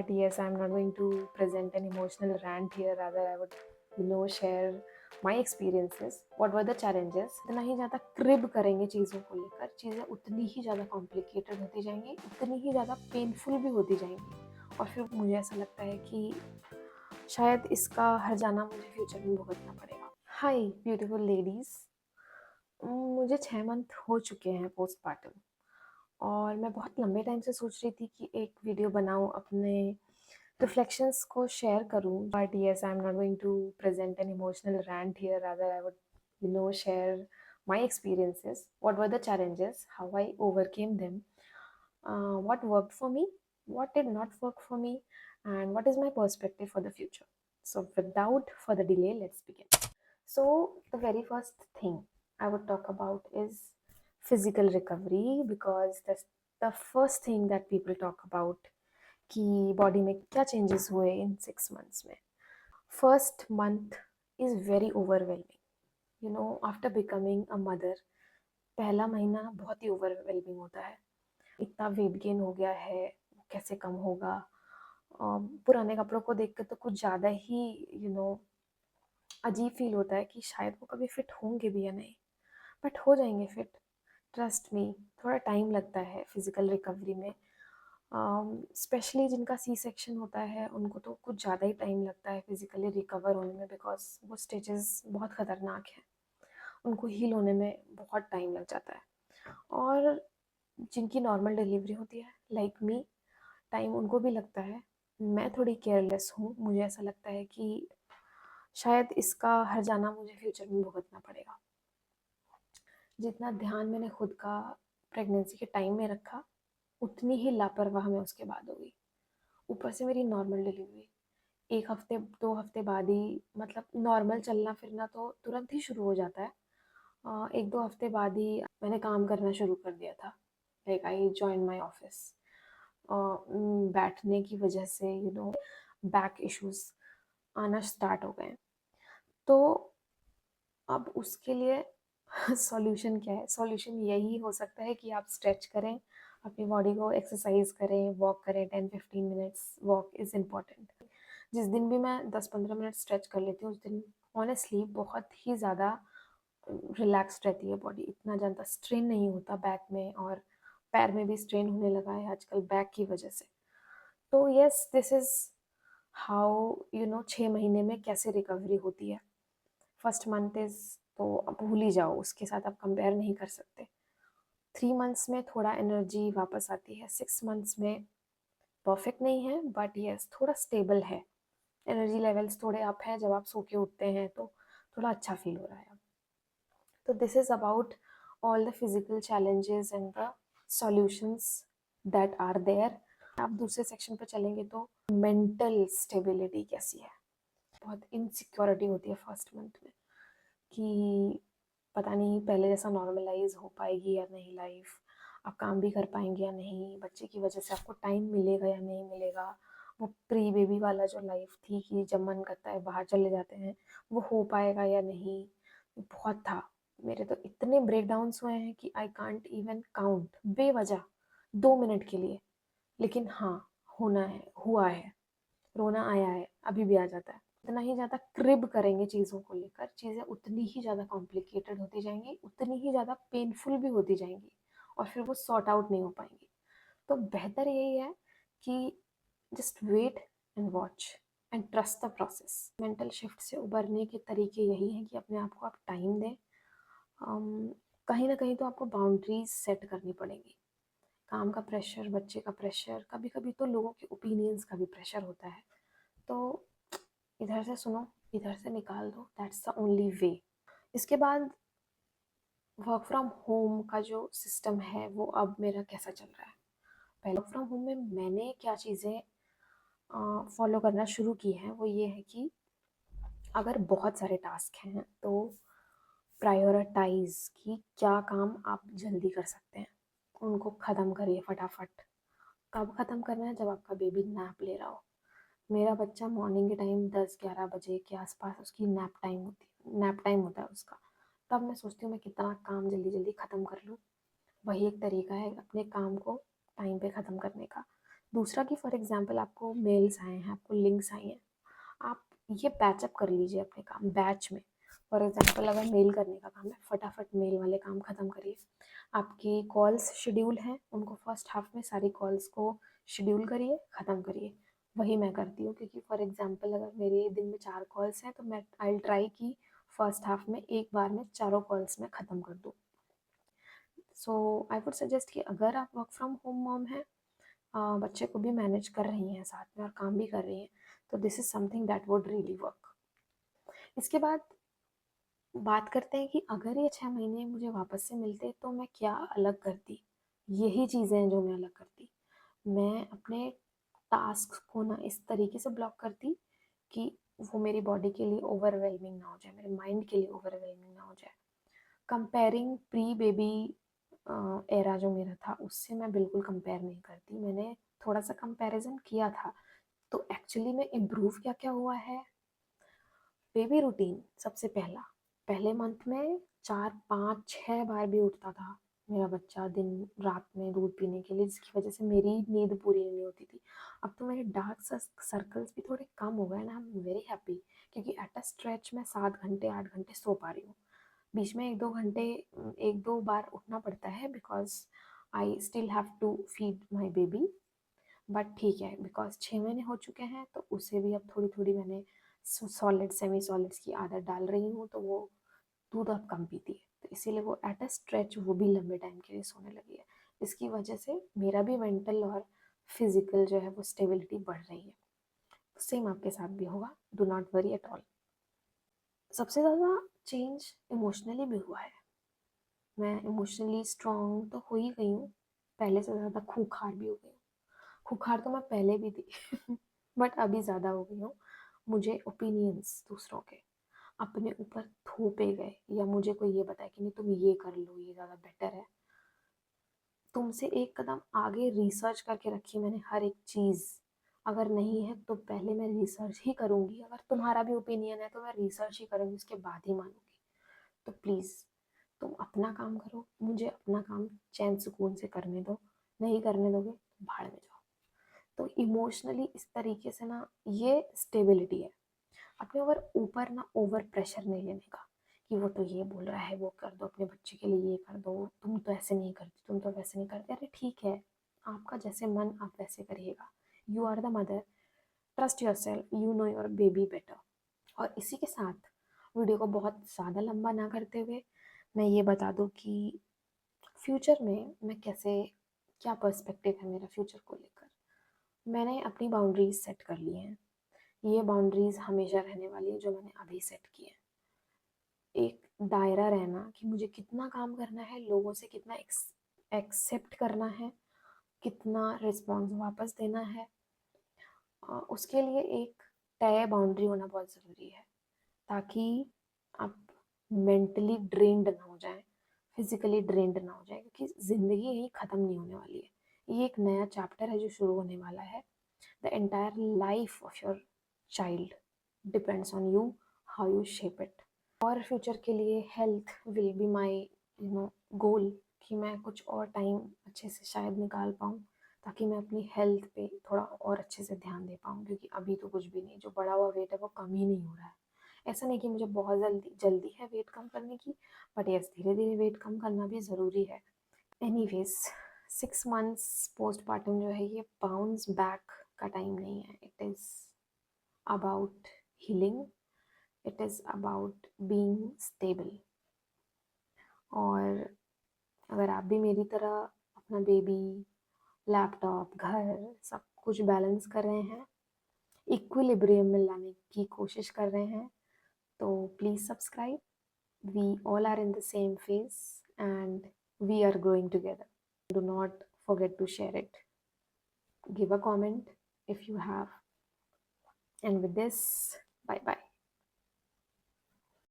But yes, I'm not going to present an emotional rant here. Rather, I would, share my experiences. What were the challenges? इतना ही ज़्यादा crib करेंगे चीज़ों को लेकर, चीज़ें उतनी ही ज़्यादा कॉम्प्लिकेटेड होती जाएंगी, उतनी ही ज़्यादा पेनफुल भी होती जाएंगी। और फिर मुझे ऐसा लगता है कि शायद इसका हर जाना मुझे फ्यूचर में भुगतना पड़ेगा। हाय ब्यूटीफुल लेडीज़, मुझे 6 मंथ हो चुके हैं पोस्टपार्टम, और मैं बहुत लंबे टाइम से सोच रही थी कि एक वीडियो बनाऊं, अपने रिफ्लेक्शंस को शेयर करूं। But yes, I am not going to present an emotional rant here. Rather I would share my experiences, what were the challenges, how I overcame them, what worked for me, what did not work for me, and what is my perspective for the future. So without further delay, let's begin. So the very first thing I would talk about is physical recovery, because that's the first thing that people talk about कि body में क्या changes हुए इन 6 months में। First month is very overwhelming, after becoming a mother. पहला महीना बहुत ही overwhelming होता है। इतना वेट गेन हो गया है, कैसे कम होगा। पुराने कपड़ों को देख कर तो कुछ ज़्यादा ही अजीब फील होता है कि शायद वो कभी फिट होंगे भी या नहीं, बट हो जाएंगे फिट। ट्रस्ट मी, थोड़ा टाइम लगता है फिजिकल रिकवरी में। स्पेशली जिनका सी सेक्शन होता है उनको तो कुछ ज़्यादा ही टाइम लगता है फिज़िकली रिकवर होने में, बिकॉज वो स्टेजेस बहुत ख़तरनाक हैं, उनको हील होने में बहुत टाइम लग जाता है। और जिनकी नॉर्मल डिलीवरी होती है लाइक मी, टाइम उनको भी लगता है। मैं थोड़ी केयरलेस हूँ, मुझे ऐसा लगता है कि शायद इसका हर जाना मुझे फ्यूचर में भुगतना पड़ेगा। जितना ध्यान मैंने खुद का प्रेगनेंसी के टाइम में रखा, उतनी ही लापरवाह मैं उसके बाद हो गई। ऊपर से मेरी नॉर्मल डिलीवरी 1 हफ्ते 2 हफ्ते बाद ही, मतलब नॉर्मल चलना फिरना तो तुरंत ही शुरू हो जाता है। 1-2 हफ्ते बाद ही मैंने काम करना शुरू कर दिया था। Like I join my office. बैठने की वजह से बैक इश्यूज आना स्टार्ट हो गए। तो अब उसके लिए सॉल्यूशन क्या है? सॉल्यूशन यही हो सकता है कि आप स्ट्रेच करें, अपनी बॉडी को एक्सरसाइज करें, वॉक करें। 10-15 मिनट्स वॉक इज़ इम्पॉर्टेंट। जिस दिन भी मैं 10-15 मिनट स्ट्रेच कर लेती हूँ, उस दिन ऑनेस्टली बहुत ही ज़्यादा रिलैक्स्ड रहती है बॉडी। इतना ज़्यादा स्ट्रेन नहीं होता बैक में, और पैर में भी स्ट्रेन होने लगा है आजकल बैक की वजह से। तो यस, दिस इज़ हाउ 6 महीने में कैसे रिकवरी होती है। फर्स्ट मंथ इज़ तो आप भूल ही जाओ, उसके साथ आप कंपेयर नहीं कर सकते। 3 मंथ्स में थोड़ा एनर्जी वापस आती है। 6 मंथ्स में परफेक्ट नहीं है, बट यस थोड़ा स्टेबल है। एनर्जी लेवल्स थोड़े अप हैं, जब आप सो के उठते हैं तो थोड़ा अच्छा फील हो रहा है। तो this is about all the physical challenges and the solutions that are there. आप दूसरे सेक्शन पर चलेंगे तो मेंटल स्टेबिलिटी कैसी है। बहुत इनसिक्योरिटी होती है फर्स्ट मंथ में कि पता नहीं पहले जैसा नॉर्मलाइज हो पाएगी या नहीं लाइफ, आप काम भी कर पाएंगे या नहीं, बच्चे की वजह से आपको टाइम मिलेगा या नहीं मिलेगा। वो प्री बेबी वाला जो लाइफ थी कि जब मन करता है बाहर चले जाते हैं, वो हो पाएगा या नहीं। बहुत था। मेरे तो इतने ब्रेकडाउन्स हुए हैं कि आई कांट इवन काउंट, बेवजह 2 मिनट के लिए। लेकिन हाँ, होना है, हुआ है, रोना आया है, अभी भी आ जाता है। इतना ही ज़्यादा क्रिब करेंगे चीज़ों को लेकर, चीज़ें उतनी ही ज़्यादा कॉम्प्लिकेटेड होती जाएंगी, उतनी ही ज़्यादा पेनफुल भी होती जाएंगी, और फिर वो सॉर्ट आउट नहीं हो पाएंगी। तो बेहतर यही है कि just wait and watch and trust the process. Mental shift से उबरने के तरीके यही हैं कि अपने आप को आप टाइम दें। कहीं ना कहीं तो आपको बाउंड्रीज सेट करनी पड़ेंगी। काम का प्रेशर, बच्चे का प्रेशर, कभी कभी तो लोगों के ओपिनियंस का भी प्रेशर होता है। तो इधर से सुनो, इधर से निकाल दो, दैट्स द ओनली वे। इसके बाद वर्क फ्रॉम होम का जो सिस्टम है वो अब मेरा कैसा चल रहा है। पहले वर्क फ्रॉम होम में मैंने क्या चीज़ें फॉलो करना शुरू की हैं, वो ये है कि अगर बहुत सारे टास्क हैं तो प्रायोरिटाइज कि क्या काम आप जल्दी कर सकते हैं, उनको ख़त्म करिए फटाफट। कब ख़त्म करना है? जब आपका बेबी नैप ले रहा हो। मेरा बच्चा मॉर्निंग के टाइम 10-11 बजे के आसपास उसकी नैप टाइम होता है उसका। तब मैं सोचती हूँ मैं कितना काम जल्दी जल्दी ख़त्म कर लूँ। वही एक तरीका है अपने काम को टाइम पे ख़त्म करने का। दूसरा कि फॉर एग्जांपल आपको मेल्स आए हैं, आपको लिंक्स आए हैं, आप ये पैचअप कर लीजिए अपने काम बैच में। फॉर एग्जांपल अगर मेल करने का काम है, फटाफट मेल वाले काम ख़त्म करिए। आपकी कॉल्स शेड्यूल हैं, उनको फर्स्ट हाफ में सारी कॉल्स को शेड्यूल करिए, ख़त्म करिए। वही मैं करती हूँ, क्योंकि फॉर एग्जांपल अगर मेरे दिन में 4 कॉल्स हैं तो मैं आई ट्राई कि फर्स्ट हाफ में एक बार में चारों कॉल्स में ख़त्म कर दूँ। सो आई वुड सजेस्ट कि अगर आप वर्क फ्रॉम होम मॉम हैं, बच्चे को भी मैनेज कर रही हैं साथ में और काम भी कर रही हैं, तो this is something that would really work. इसके बाद बात करते हैं कि अगर ये 6 महीने मुझे वापस से मिलते तो मैं क्या अलग करती। यही चीज़ें हैं जो मैं अलग करती। मैं अपने टास्क को ना इस तरीके से ब्लॉक करती कि वो मेरी बॉडी के लिए ओवरवेलमिंग ना हो जाए, मेरे माइंड के लिए ओवरवेलमिंग ना हो जाए। कंपेयरिंग प्री बेबी एरा जो मेरा था उससे मैं बिल्कुल कंपेयर नहीं करती। मैंने थोड़ा सा कंपैरिजन किया था, तो एक्चुअली में इम्प्रूव क्या क्या हुआ है। बेबी रूटीन सबसे पहले मंथ में 4 5 6 बार भी उठता था मेरा बच्चा दिन रात में दूध पीने के लिए, जिसकी वजह से मेरी नींद पूरी नहीं होती थी। अब तो मेरे डार्क सर्कल्स भी थोड़े कम हो गए ना, आई एम वेरी हैप्पी, क्योंकि एट अ स्ट्रेच मैं 7 घंटे 8 घंटे सो पा रही हूँ। बीच में 1 2 घंटे 1 2 बार उठना पड़ता है, because I still have to feed my baby. But ठीक है, बिकॉज 6 महीने हो चुके हैं तो उसे भी अब थोड़ी थोड़ी मैंने सॉलिड सेमी सॉलिड्स की आदत डाल रही हूँ, तो वो दूध अब कम पीती है, तो इसीलिए वो एट अ स्ट्रेच वो भी लंबे टाइम के लिए सोने लगी है। इसकी वजह से मेरा भी मेंटल और फिजिकल जो है वो स्टेबिलिटी बढ़ रही है। सेम आपके साथ भी होगा, do not worry at all. सबसे ज़्यादा चेंज इमोशनली भी हुआ है। मैं इमोशनली स्ट्रांग तो हो ही गई हूँ, पहले से ज़्यादा खूंखार भी हो गई हूँ। खूंखार तो मैं पहले भी थी बट अभी ज़्यादा हो गई हूँ। मुझे ओपिनियंस दूसरों के अपने ऊपर थोपे गए, या मुझे कोई ये बताया कि नहीं तुम ये कर लो, ये ज़्यादा बेटर है। तुमसे एक कदम आगे रिसर्च करके रखी मैंने हर एक चीज़। अगर नहीं है तो पहले मैं रिसर्च ही करूँगी, अगर तुम्हारा भी ओपिनियन है तो मैं रिसर्च ही करूँगी, उसके बाद ही मानूंगी। तो प्लीज़ तुम अपना काम करो, मुझे अपना काम चैन सुकून से करने दो। नहीं करने दोगे तो भाड़ में जाओ। तो इमोशनली इस तरीके से ना ये स्टेबिलिटी है। अपने ऊपर ना ओवर प्रेशर नहीं लेने का, कि वो तो ये बोल रहा है वो कर दो, अपने बच्चे के लिए ये कर दो, तुम तो ऐसे नहीं करती, तुम तो वैसे नहीं करते। अरे ठीक है, आपका जैसे मन आप वैसे करिएगा। You are the mother, trust yourself, you know your baby better. और इसी के साथ वीडियो को बहुत ज़्यादा लंबा ना करते हुए मैं ये बता दूँ कि फ्यूचर में मैं कैसे, क्या पर्सपेक्टिव है मेरा फ्यूचर को लेकर। मैंने अपनी बाउंड्रीज सेट कर ली हैं। ये बाउंड्रीज हमेशा रहने वाली है जो मैंने अभी सेट की है। एक दायरा रहना कि मुझे कितना काम करना है, लोगों से कितना एक्सेप्ट करना है, कितना रिस्पॉन्स वापस देना है। उसके लिए एक तय बाउंड्री होना बहुत ज़रूरी है, ताकि आप मेंटली ड्रेन्ड ना हो जाए, फिजिकली ड्रेन्ड ना हो जाए, क्योंकि ज़िंदगी यही ख़त्म नहीं होने वाली है। ये एक नया चैप्टर है जो शुरू होने वाला है। The entire life of your child depends on you, how U shape it. और फ्यूचर के लिए हेल्थ विल बी माई गोल, कि मैं कुछ और टाइम अच्छे से शायद निकाल पाऊँ, ताकि मैं अपनी हेल्थ पे थोड़ा और अच्छे से ध्यान दे पाऊँ, क्योंकि अभी तो कुछ भी नहीं, जो बढ़ा हुआ वेट है वो कम ही नहीं हो रहा है। ऐसा नहीं कि मुझे बहुत जल्दी जल्दी है वेट कम करने की, बट यस धीरे धीरे वेट कम करना भी ज़रूरी है। एनीवेज 6 मंथ्स पोस्टपार्टम जो है ये बाउंस बैक का टाइम नहीं है। It is about healing, it is about being stable. और अगर आप भी मेरी तरह अपना बेबी, लैपटॉप, घर सब कुछ बैलेंस कर रहे हैं, इक्विलिब्रियम में लाने की कोशिश कर रहे हैं, तो please subscribe. We all are in the same phase and we are growing together. Do not forget to share it. Give a comment if you have. And with this, bye bye.